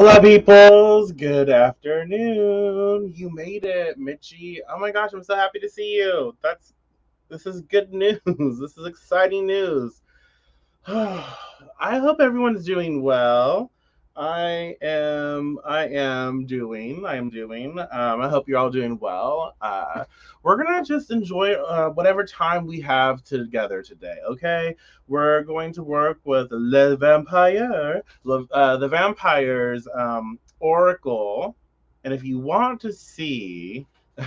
Hola, peoples. Good afternoon. You made it, Mitchie. Oh my gosh, I'm so happy to see you. This is good news. This is exciting news. I hope everyone's doing well. I am doing. I hope you're all doing well. We're gonna just enjoy whatever time we have together today. Okay, we're going to work with the vampire's oracle, and if you want to see.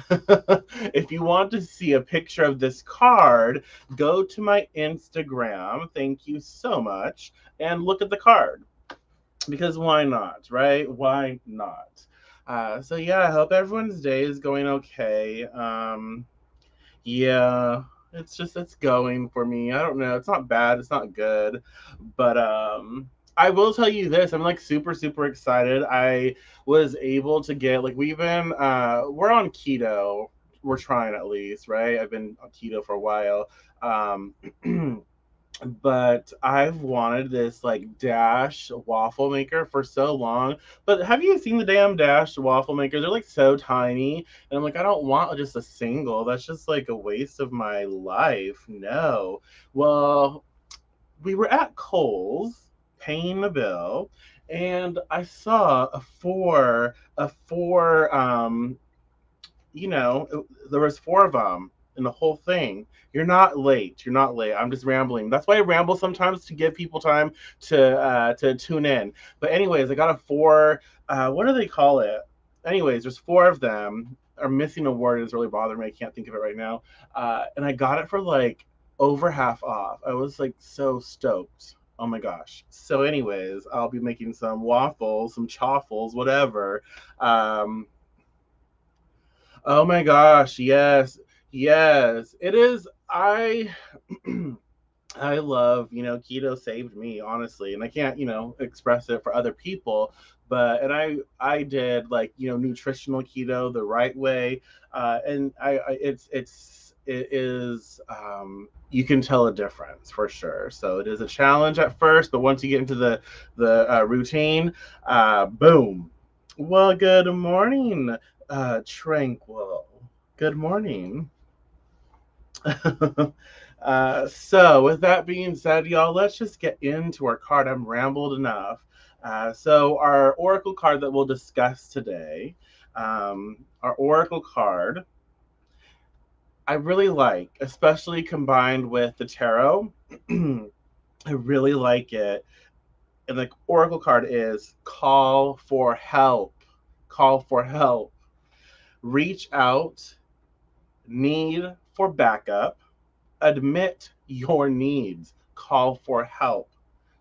If you want to see a picture of this card, go to my Instagram. Thank you so much. And look at the card. Because why not, right? Why not? So, yeah, I hope everyone's day is going okay. Yeah, it's going for me. I don't know. It's not bad. It's not good. But I will tell you this. I'm like super, super excited. I was able to get like we're on keto. We're trying at least, right? I've been on keto for a while. Um but I've wanted this like Dash waffle maker for so long. But have you seen the damn Dash waffle makers? They're like so tiny, and I'm like, I don't want just a single. That's just like a waste of my life. No. Well, we were at Kohl's paying the bill, and I saw there was four of them in the whole thing. You're not late. You're not late. I'm just rambling. That's why I ramble sometimes to give people time to tune in. But anyways, I got a four. What do they call it? Anyways, there's four of them. I'm missing a word. It's really bothering me. I can't think of it right now. And I got it for like over half off. I was like so stoked. Oh my gosh. So, anyways, I'll be making some waffles, some chaffles, whatever. Um, Oh my gosh, yes. Yes. It is I love, keto saved me, honestly, and I can't, express it for other people, but and I did like, nutritional keto the right way, and it is you can tell a difference for sure. So it is a challenge at first, but once you get into the routine, boom. Well, good morning, Tranquil. Good morning. So, with that being said, y'all, let's just get into our card. I'm rambled enough. So, our oracle card that we'll discuss today, our oracle card, I really like, especially combined with the tarot. I really like it. And the oracle card is call for help. Call for help. Reach out, need for backup, admit your needs, call for help.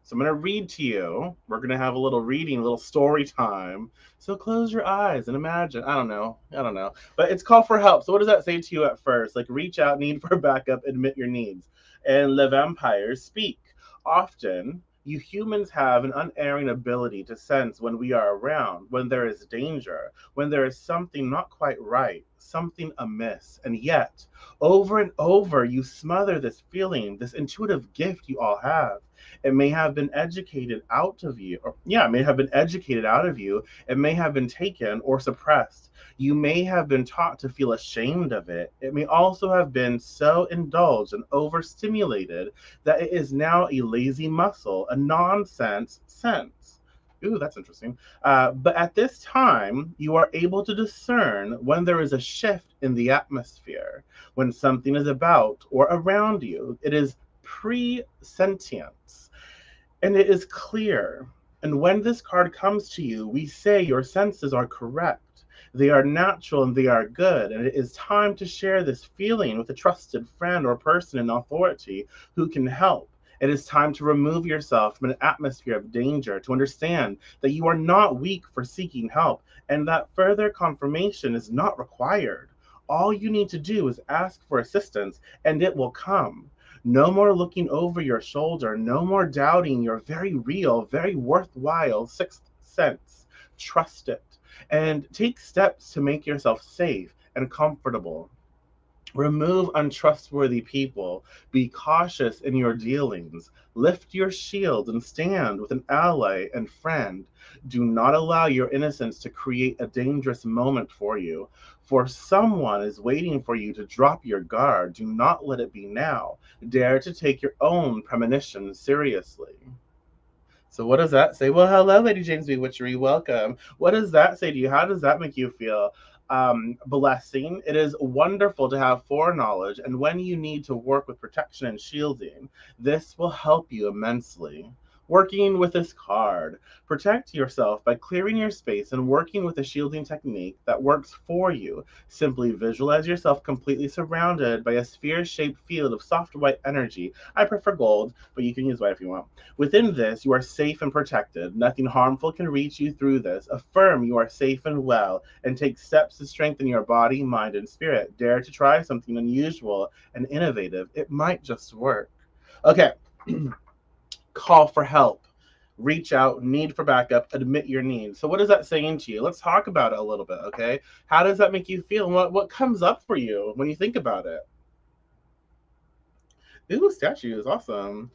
So I'm going to read to you. We're going to have a little reading, a little story time. So close your eyes and imagine. I don't know. I don't know. But it's call for help. So what does that say to you at first? Like reach out, need for backup, admit your needs. And the vampires speak. Often, you humans have an unerring ability to sense when we are around, when there is danger, when there is something not quite right, something amiss. And yet, over and over, you smother this feeling, this intuitive gift you all have. It may have been educated out of you, or yeah, it may have been educated out of you. It may have been taken or suppressed. You may have been taught to feel ashamed of it. It may also have been so indulged and overstimulated that it is now a lazy muscle, a nonsense sense. Ooh, that's interesting. But at this time, you are able to discern when there is a shift in the atmosphere, when something is about or around you. It is presentience, and it is clear. And when this card comes to you, we say your senses are correct. They are natural and they are good. And it is time to share this feeling with a trusted friend or person in authority who can help. It is time to remove yourself from an atmosphere of danger, to understand that you are not weak for seeking help and that further confirmation is not required. All you need to do is ask for assistance and it will come. No more looking over your shoulder. No more doubting your very real, very worthwhile sixth sense. Trust it and take steps to make yourself safe and comfortable. Remove untrustworthy people. Be cautious in your dealings. Lift your shield and stand with an ally and friend. Do not allow your innocence to create a dangerous moment for you. For someone is waiting for you to drop your guard. Do not let it be now. Dare to take your own premonition seriously. So what does that say? Well, hello, Lady James B. Witchery. Welcome. What does that say to you? How does that make you feel? Blessing. It is wonderful to have foreknowledge, and when you need to work with protection and shielding, this will help you immensely. Working with this card, protect yourself by clearing your space and working with a shielding technique that works for you. Simply visualize yourself completely surrounded by a sphere shaped field of soft white energy. I prefer gold, but you can use white if you want. Within this, you are safe and protected. Nothing harmful can reach you through this. Affirm you are safe and well, and take steps to strengthen your body, mind, and spirit. Dare to try something unusual and innovative. It might just work. Okay, call for help. Reach out, need for backup, admit your needs. So, what is that saying to you? Let's talk about it a little bit, okay? How does that make you feel? What comes up for you when you think about it? Ooh, statues, awesome.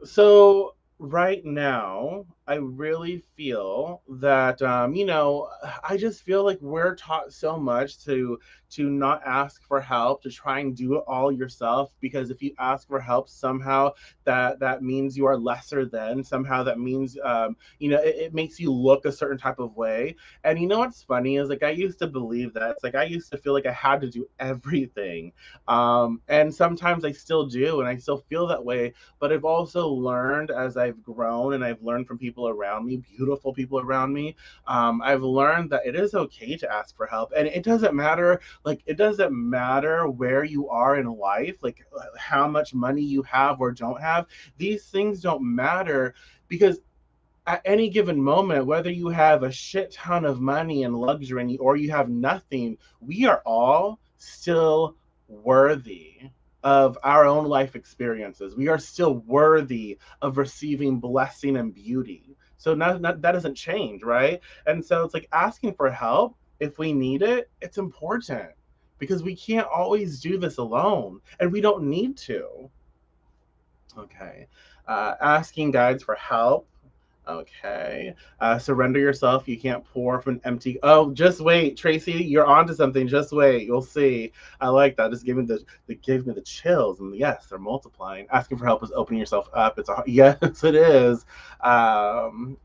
So right now, I really feel that I just feel like we're taught so much to not ask for help, to try and do it all yourself. Because if you ask for help, somehow that means you are lesser than. Somehow that means it makes you look a certain type of way. And you know what's funny is like I used to believe that. It's like I used to feel like I had to do everything, and sometimes I still do, and I still feel that way, but I've also learned as I've grown and I've learned from people around me, beautiful people around me. I've learned that it is okay to ask for help, and it doesn't matter. Like it doesn't matter where you are in life, like how much money you have or don't have. These things don't matter because at any given moment, whether you have a shit ton of money and luxury or you have nothing, we are all still worthy of our own life experiences. We are still worthy of receiving blessing and beauty. So that doesn't change, right? And so it's like asking for help if we need it, it's important because we can't always do this alone and we don't need to. Okay. Asking guides for help. Okay. Surrender yourself. You can't pour from an empty. Oh, just wait, Tracy. You're onto something. Just wait. You'll see. I like that. Just gave me the chills. And yes, they're multiplying. Asking for help is opening yourself up. Yes, it is. Um,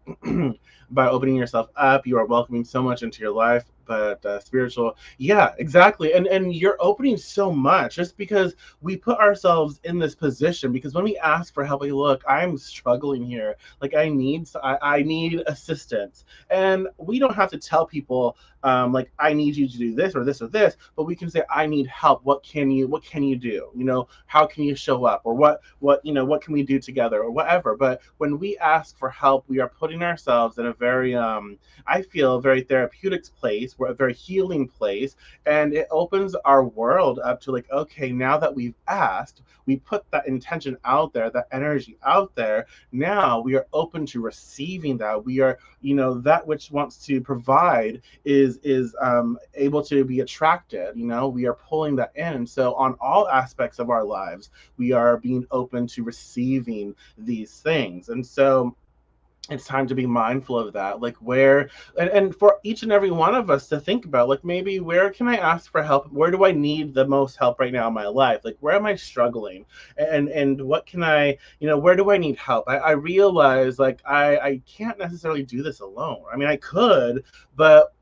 by opening yourself up, you are welcoming so much into your life. But spiritual, yeah, exactly. And you're opening so much just because we put ourselves in this position. Because when we ask for help, like, look, I'm struggling here, like I need assistance, and we don't have to tell people like I need you to do this or this or this, but we can say I need help. What can you do? How can you show up, or what can we do together, or whatever. But when we ask for help, we are putting ourselves in a very I feel a very therapeutic place, we're a very healing place, and it opens our world up to like, okay, now that we've asked, we put that intention out there, that energy out there. Now we are open to receiving that. We are, that which wants to provide is able to be attracted. We are pulling that in. So on all aspects of our lives, we are being open to receiving these things. And so it's time to be mindful of that, like where, and for each and every one of us to think about, like, maybe where can I ask for help, where do I need the most help right now in my life, like where am I struggling, and what can I, where do I need help. I realize like I can't necessarily do this alone. I mean, I could, but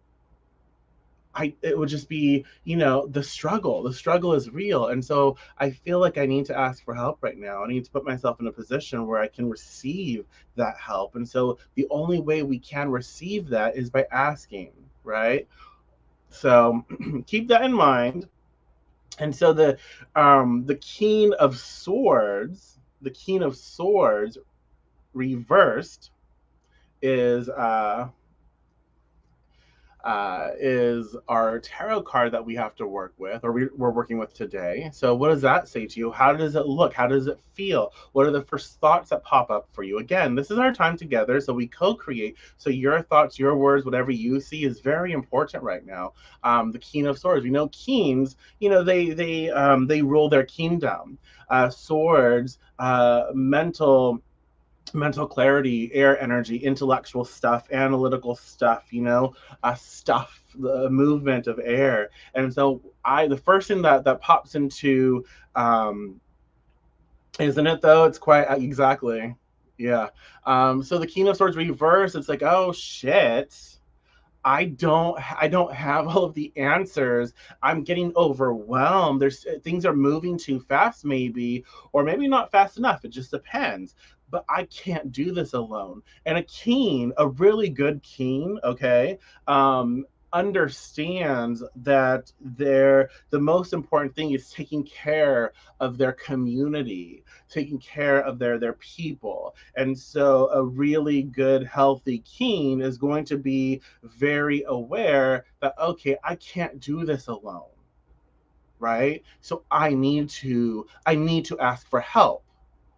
it would just be, the struggle. The struggle is real. And so I feel like I need to ask for help right now. I need to put myself in a position where I can receive that help. And so the only way we can receive that is by asking, right? So keep that in mind. And so the King of Swords reversed is is our tarot card that we have to work with, or we're working with today. So, what does that say to you? How does it look? How does it feel? What are the first thoughts that pop up for you? Again, this is our time together, so we co-create. So, your thoughts, your words, whatever you see is very important right now. The King of Swords. We know kings. They rule their kingdom. Swords, mental clarity, air energy, intellectual stuff, analytical stuff, stuff, the movement of air. And so the first thing that pops into, um, isn't it though? It's quite exactly. Yeah. So the King of Swords reverse, it's like, oh shit. I don't have all of the answers. I'm getting overwhelmed. There's things are moving too fast maybe, or maybe not fast enough. It just depends. But I can't do this alone. And a king, a really good king, okay, understands that the most important thing is taking care of their community, taking care of their people. And so a really good healthy king is going to be very aware that, okay, I can't do this alone, right? So I need to ask for help.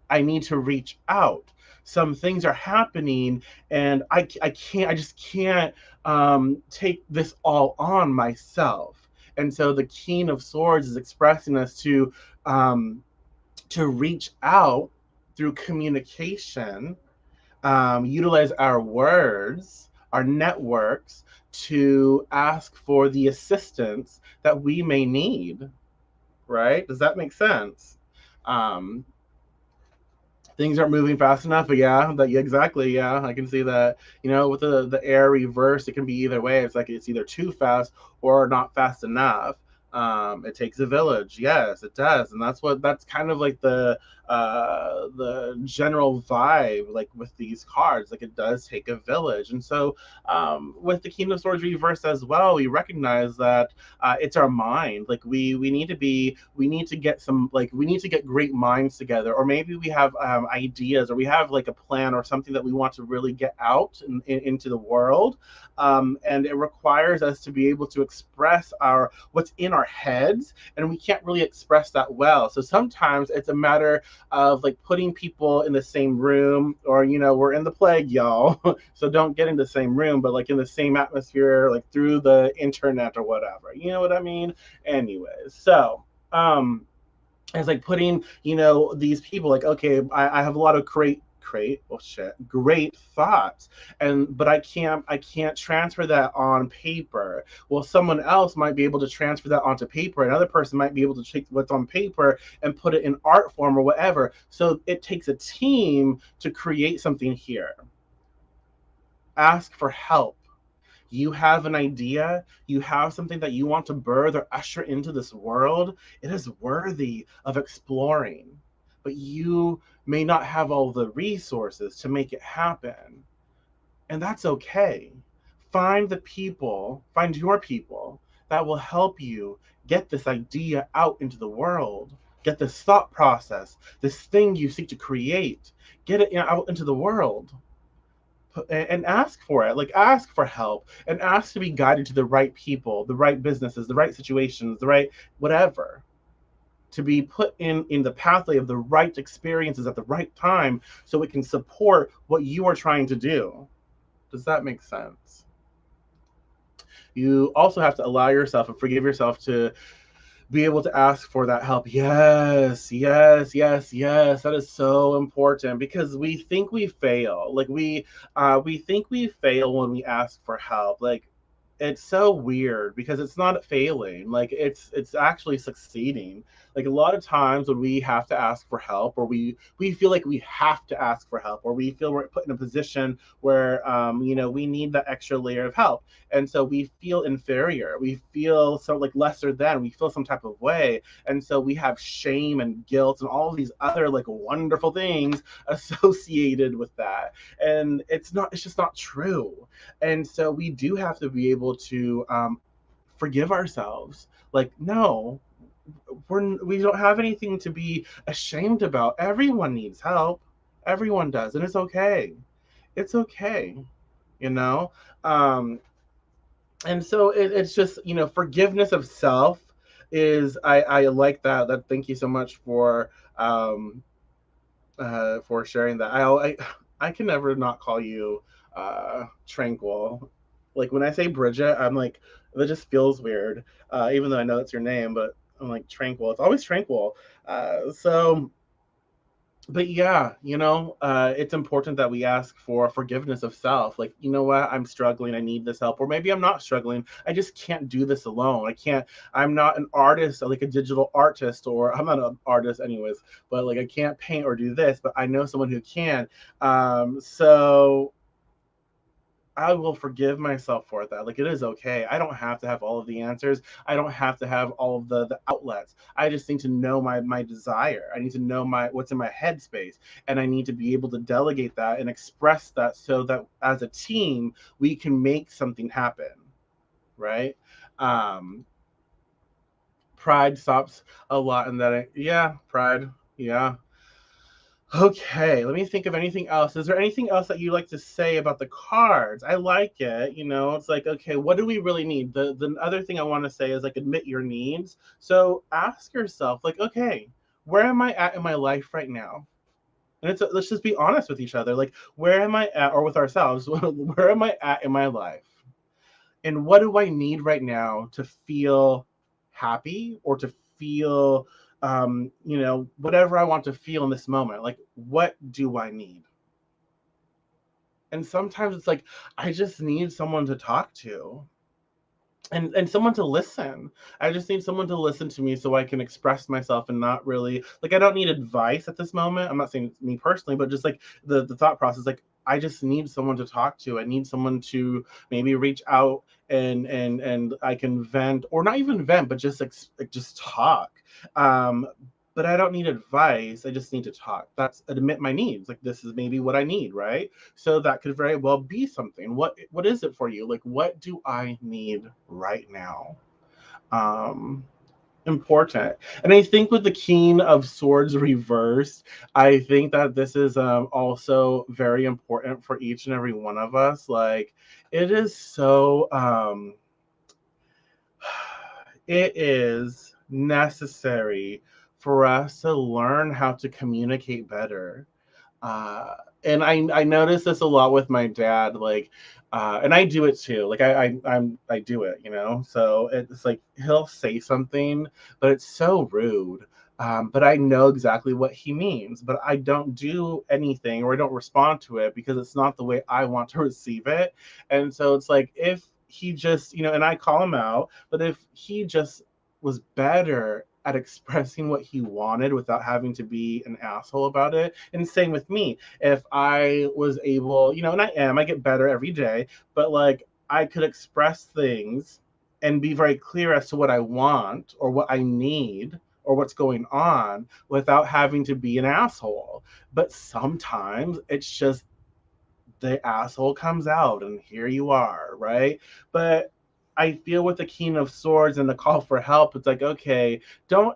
I need to reach out. Some things are happening, and I just can't take this all on myself. And so the King of Swords is expressing us um, to reach out through communication, utilize our words, our networks to ask for the assistance that we may need. Right? Does that make sense? Um, Things aren't moving fast enough, but yeah, exactly, yeah, I can see that. With the air reverse, it can be either way. It's like it's either too fast or not fast enough. It takes a village, yes, it does. And that's kind of like the general vibe, like with these cards, like it does take a village. And so with the King of Swords reverse as well, we recognize that it's our mind. Like we need to get some, like we need to get great minds together, or maybe we have ideas, or we have like a plan or something that we want to really get out into the world. And it requires us to be able to express our what's in our heads, and we can't really express that well. So sometimes it's a matter of like putting people in the same room, or we're in the plague, y'all. So don't get in the same room, but like in the same atmosphere, like through the internet or whatever. You know what I mean? Anyways, so it's like putting these people, like, okay, I have a lot of great thoughts, but I can't transfer that on paper. Well, someone else might be able to transfer that onto paper. Another person might be able to take what's on paper and put it in art form or whatever. So it takes a team to create something here. Ask for help. You have an idea, you have something that you want to birth or usher into this world, it is worthy of exploring. But you may not have all the resources to make it happen. And that's okay. Find your people that will help you get this idea out into the world, get this thought process, this thing you seek to create, get it out into the world, and ask for it. Like, ask for help and ask to be guided to the right people, the right businesses, the right situations, the right whatever, to be put in the pathway of the right experiences at the right time, so it can support what you are trying to do. Does that make sense? You also have to allow yourself and forgive yourself to be able to ask for that help. Yes, yes, yes, yes. That is so important, because we think we fail. Like we think we fail when we ask for help. Like, it's so weird, because it's not failing, like it's actually succeeding. Like, a lot of times when we have to ask for help, or we feel like we have to ask for help, or we feel we're put in a position where we need that extra layer of help, and so we feel inferior, we feel so like lesser than, we feel some type of way, and so we have shame and guilt and all of these other like wonderful things associated with that. And it's just not true. And so we do have to be able to forgive ourselves. Like, no, we don't have anything to be ashamed about. Everyone needs help. Everyone does, and it's okay. It's okay. You know. Um, And so it's just, forgiveness of self is, I like that. Thank you so much um for sharing that. I can never not call you Tranquil. Like when I say Bridget, I'm like, that just feels weird. Even though I know it's your name, but I'm like Tranquil. It's always Tranquil. So but yeah, it's important that we ask for forgiveness of self. Like, you know what, I'm struggling, I need this help. Or maybe I'm not struggling, I just can't do this alone. I'm not an artist, like a digital artist, or I'm not an artist anyways, but like I can't paint or do this, but I know someone who can. So I will forgive myself for that. Like, it is okay. I don't have to have all of the answers. I don't have to have all of the outlets. I just need to know my desire. I need to know my what's in my headspace, and I need to be able to delegate that and express that so that as a team we can make something happen. Right? Um, Pride stops a lot in that. Yeah, pride. Yeah. Okay, let me think of anything else. Is there anything else that you like to say about the cards? I like it. It's like, okay, what do we really need? The other thing I want to say is like admit your needs. So ask yourself, like, okay, where am I at in my life right now? And let's just be honest with each other. Like, where am I at, or with ourselves? Where am I at in my life? And what do I need right now to feel happy, or to feel whatever I want to feel in this moment? Like, what do I need? And sometimes it's like, I just need someone to talk to, and someone to listen. I just need someone to listen to me so I can express myself, and not really, like, I don't need advice at this moment. I'm not saying it's me personally, but just like the thought process, like, I just need someone to talk to. I need someone to maybe reach out, and I can vent, or not even vent, but like just talk. Um, but I don't need advice. I just need to talk. That's admit my needs. Like, this is maybe what I need, right? So that could very well be something. What is it for you? Like, what do I need right now? Um Important. And I think with the King of Swords reversed, I think that this is also very important for each and every one of us. Like, it is so it is necessary for us to learn how to communicate better. uh and I notice this a lot with my dad, like, and I do it too. Like, I do it, so it's like he'll say something, but it's so rude. But I know exactly what he means, but I don't do anything, or I don't respond to it, because it's not the way I want to receive it. And so it's like, if he just, and I call him out, but if he just was better at expressing what he wanted without having to be an asshole about it. And same with me. If I was able, and I get better every day, but like, I could express things and be very clear as to what I want, or what I need, or what's going on, without having to be an asshole. But sometimes it's just the asshole comes out, and here you are, right? But I feel with the King of Swords and the call for help, it's like, okay, don't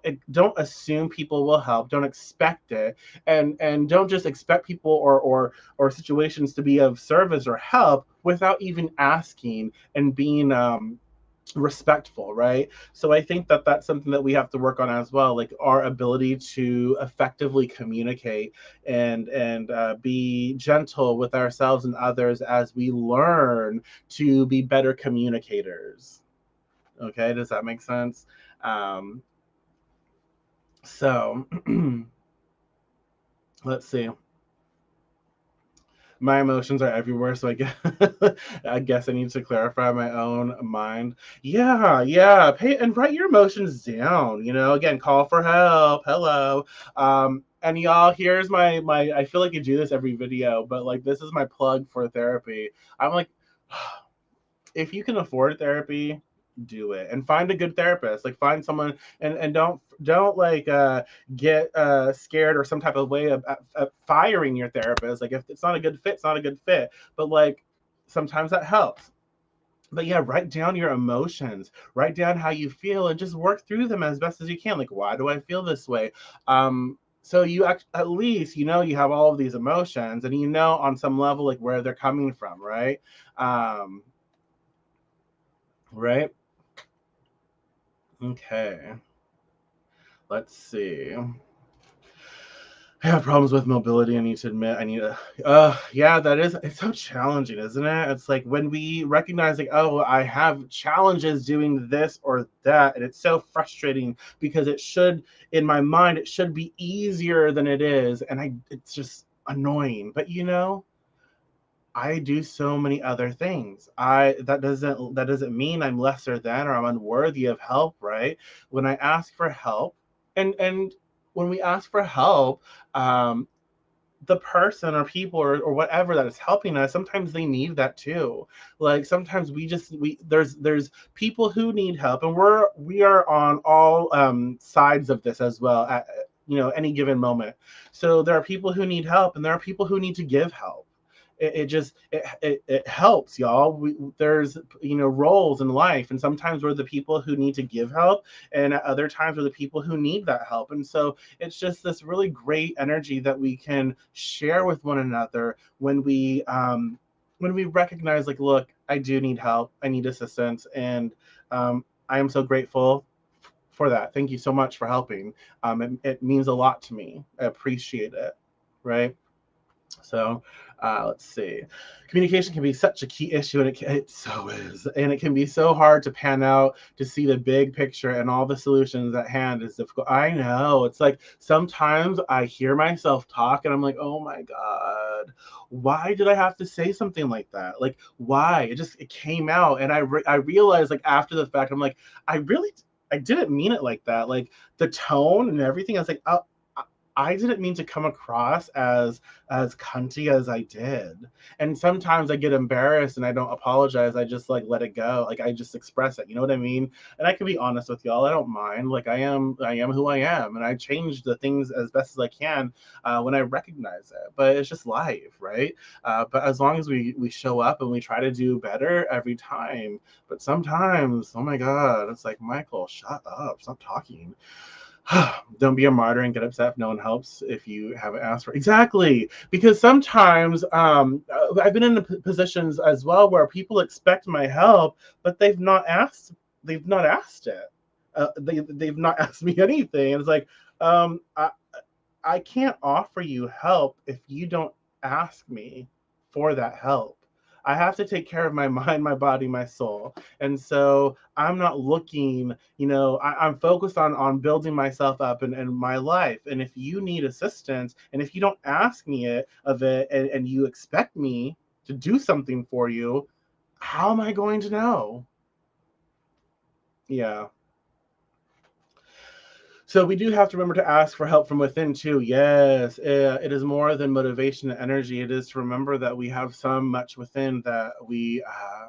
assume people will help. Don't expect it, and don't just expect people, or situations to be of service or help without even asking, and being respectful, right? So I think that that's something that we have to work on as well, like our ability to effectively communicate, and be gentle with ourselves and others as we learn to be better communicators. Okay, does that make sense? um so let's see. My emotions are everywhere, so I guess I guess I need to clarify my own mind. Yeah, yeah. Pay and write your emotions down. Again, call for help. Hello. And y'all, here's my. I feel like you do this every video, but like, this is my plug for therapy. I'm like, if you can afford therapy, do it, and find a good therapist. Like, find someone, and don't like get scared, or some type of way of firing your therapist. Like, if it's not a good fit, it's not a good fit. But like, sometimes that helps. But yeah, write down your emotions, write down how you feel, and just work through them as best as you can. Like, why do I feel this way? So you at least, you have all of these emotions, and on some level, like, where they're coming from, right? um right? Okay. Let's see. I have problems with mobility. I need to admit, I need to, yeah, it's so challenging, isn't it? It's like when we recognize, like, oh, I have challenges doing this or that, and it's so frustrating because in my mind, it should be easier than it is. And it's just annoying. But I do so many other things. That doesn't mean I'm lesser than or I'm unworthy of help, right? When I ask for help, and when we ask for help, um, the person or people or whatever that is helping us, sometimes they need that too. Like sometimes we there's people who need help, and we are on all sides of this as well at any given moment. So there are people who need help, and there are people who need to give help. It helps, y'all. There's roles in life, and sometimes we're the people who need to give help, and at other times we're the people who need that help. And so it's just this really great energy that we can share with one another when we recognize, like, look, I do need help, I need assistance, and I am so grateful for that. Thank you so much for helping. It means a lot to me. I appreciate it, right? So let's see. Communication can be such a key issue, and it so is. And it can be so hard to pan out to see the big picture and all the solutions at hand is difficult. I know. It's like sometimes I hear myself talk and I'm like, oh my God, why did I have to say something like that? Like, why? It came out. And I realized, like, after the fact, I'm like, I didn't mean it like that. Like the tone and everything, I was like, oh, I didn't mean to come across as cunty as I did. And sometimes I get embarrassed and I don't apologize. I just like let it go. Like I just express it. You know what I mean? And I can be honest with y'all. I don't mind. Like I am who I am, and I change the things as best as I can when I recognize it. But it's just life, right? But as long as we show up and we try to do better every time. But sometimes, oh my God, it's like, Michael, shut up, stop talking. Don't be a martyr and get upset if no one helps if you haven't asked for it. Exactly, because sometimes I've been in positions as well where people expect my help, but they've not asked it. They've not asked me anything. And it's like, um, I, I can't offer you help if you don't ask me for that help. I have to take care of my mind, my body, my soul. And so I'm not looking, I'm focused on building myself up and my life. And if you need assistance, and if you don't ask me of it, and you expect me to do something for you, how am I going to know? Yeah. So we do have to remember to ask for help from within too. Yes, it is more than motivation and energy. It is to remember that we have so much within that we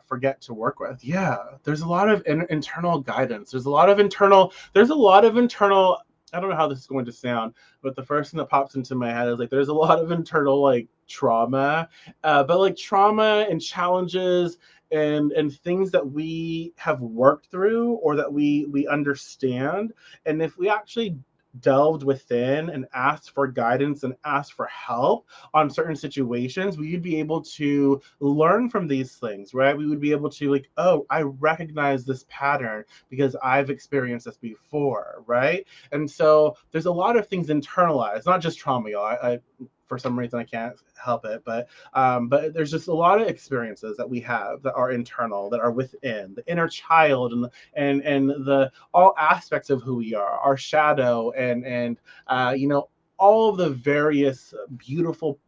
forget to work with. Yeah, there's a lot of internal guidance. There's a lot of internal. There's a lot of internal. I don't know how this is going to sound, but the first thing that pops into my head is like there's a lot of internal like trauma, but like trauma and challenges and things that we have worked through or that we understand. And if we actually delved within and asked for guidance and asked for help on certain situations, we would be able to learn from these things, right? We would be able to, like, oh, I recognize this pattern because I've experienced this before, right? And so there's a lot of things internalized, not just trauma, y'all. I for some reason I can't help it, but there's just a lot of experiences that we have that are internal, that are within the inner child, and the all aspects of who we are, our shadow, and all of the various beautiful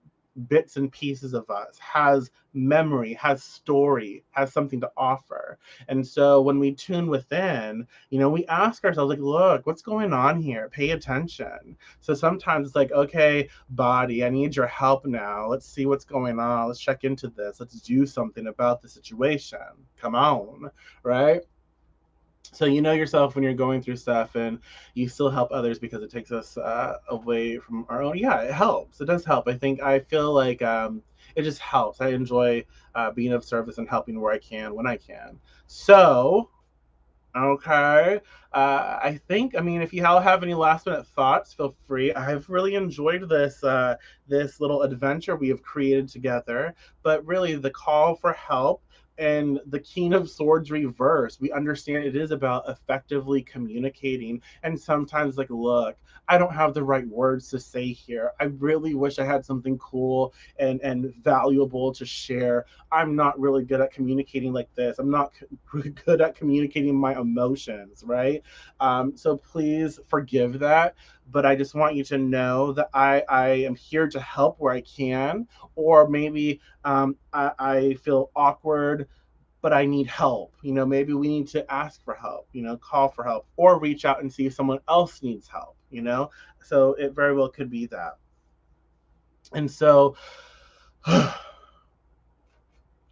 bits and pieces of us has memory, has story, has something to offer. And so when we tune within, we ask ourselves, like, look, what's going on here? Pay attention. So sometimes it's like, okay, body, I need your help now. Let's see what's going on. Let's check into this. Let's do something about the situation. Come on, right? So you know yourself when you're going through stuff, and you still help others because it takes us away from our own. Yeah, it helps. It does help. I feel like it just helps. I enjoy being of service and helping where I can when I can. So okay. I think, I mean, if you all have any last minute thoughts, feel free. I've really enjoyed this little adventure we have created together. But really, the call for help and the King of Swords reverse, we understand it is about effectively communicating. And sometimes, like, look, I don't have the right words to say here. I really wish I had something cool and valuable to share. I'm not really good at communicating like this. I'm not good at communicating my emotions, right? So please forgive that. But I just want you to know that I am here to help where I can, or maybe I feel awkward, but I need help. Maybe we need to ask for help, call for help, or reach out and see if someone else needs help. So it very well could be that. And so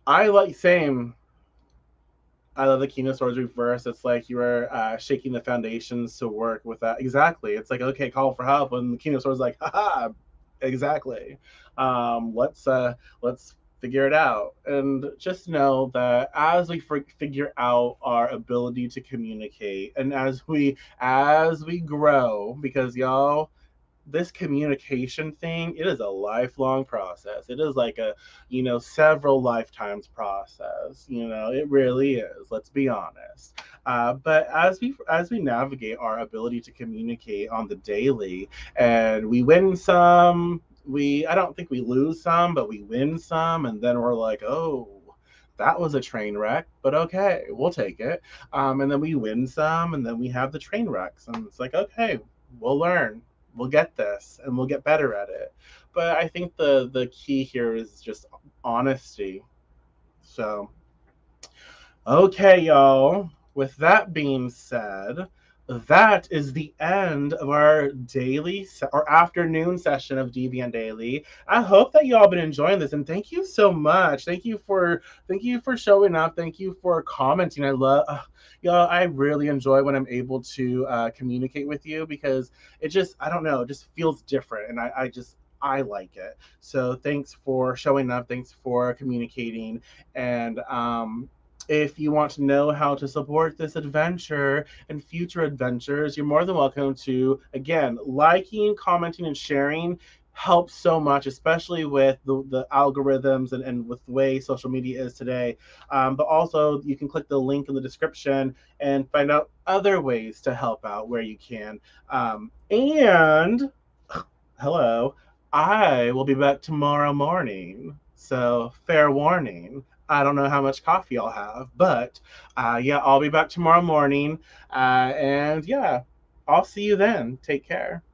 I like same. I love the King of Swords reverse. It's like you were shaking the foundations to work with that. Exactly. It's like, okay, call for help, and the King of Swords is like, haha, exactly. Let's figure it out, and just know that as we figure out our ability to communicate, and as we grow, because y'all, this communication thing, it is a lifelong process. It is like a, several lifetimes process. It really is. Let's be honest. But as we navigate our ability to communicate on the daily, and we win some, I don't think we lose some, but we win some, and then we're like, oh, that was a train wreck, but okay, we'll take it. And then we win some, and then we have the train wrecks, and it's like, okay, we'll learn, we'll get this, and we'll get better at it. But I think the key here is just honesty. So, okay, y'all. With that being said, that is the end of our or afternoon session of Deviant Daily. I hope that y'all been enjoying this, and thank you so much. Thank you for showing up. Thank you for commenting. I love y'all. I really enjoy when I'm able to communicate with you, because it just, I don't know, it just feels different, and I like it. So thanks for showing up. Thanks for communicating, and if you want to know how to support this adventure and future adventures, you're more than welcome to, again, liking, commenting, and sharing helps so much, especially with the algorithms and with the way social media is today. But also, you can click the link in the description and find out other ways to help out where you can. And hello, I will be back tomorrow morning. So, fair warning. I don't know how much coffee I'll have, but yeah, I'll be back tomorrow morning. And yeah, I'll see you then. Take care.